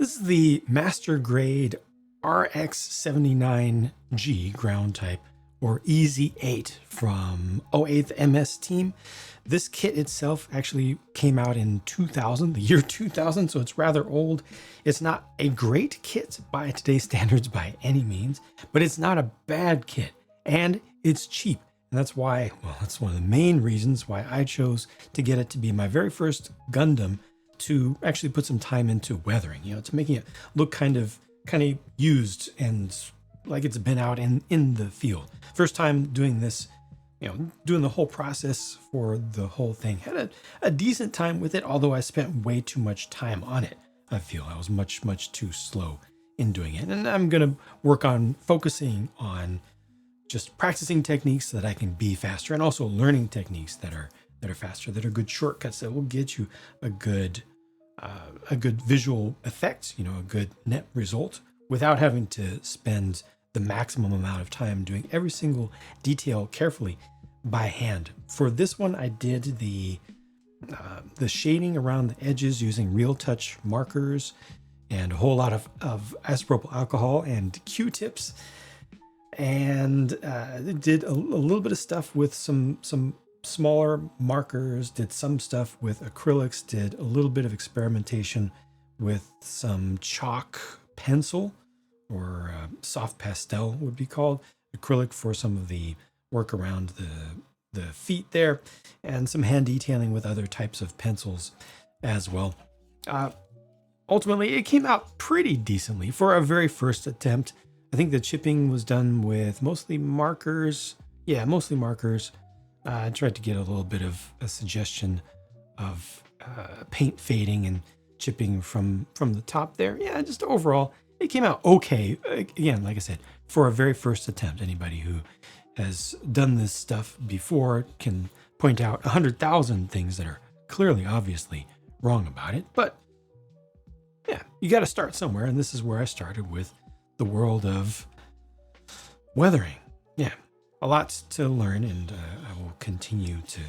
This is the Master Grade RX-79G ground type, or EZ-8 from 08th MS team. This kit itself actually came out in 2000, the year 2000, so it's rather old. It's not a great kit by today's standards by any means, but it's not a bad kit, and it's cheap. And that's why, well, that's one of the main reasons why I chose to get it to be my very first Gundam, to actually put some time into weathering, to making it look kind of used and like it's been out in the field. First time doing this, doing the whole process for the whole thing. Had a decent time with it, although I spent way too much time on it. I feel I was much too slow in doing it. And I'm going to work on focusing on just practicing techniques so that I can be faster, and also learning techniques that are faster, that are good shortcuts that will get you a good visual effect, a good net result, without having to spend the maximum amount of time doing every single detail carefully by hand. For this one, I did the shading around the edges using real touch markers and a whole lot of isopropyl alcohol and Q-tips, and did a little bit of stuff with some smaller markers, did some stuff with acrylics, did a little bit of experimentation with some chalk pencil, or soft pastel would be called, acrylic for some of the work around the feet there, and some hand detailing with other types of pencils as well. Ultimately, it came out pretty decently for a very first attempt. I think the chipping was done with mostly markers. Yeah, mostly markers. I tried to get a little bit of a suggestion of paint fading and chipping from the top there. Yeah, just overall, it came out okay. Again, like I said, for a very first attempt. Anybody who has done this stuff before can point out 100,000 things that are clearly, obviously wrong about it. But yeah, you got to start somewhere, and this is where I started with the world of weathering. Yeah. A lot to learn, and I will continue to,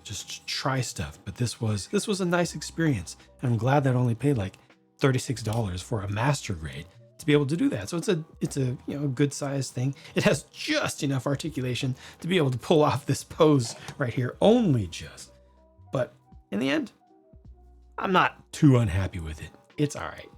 just try stuff. But this was a nice experience, and I'm glad that I only paid like $36 for a master grade to be able to do that. So it's a good sized thing. It has just enough articulation to be able to pull off this pose right here, only just. But in the end, I'm not too unhappy with it. It's all right.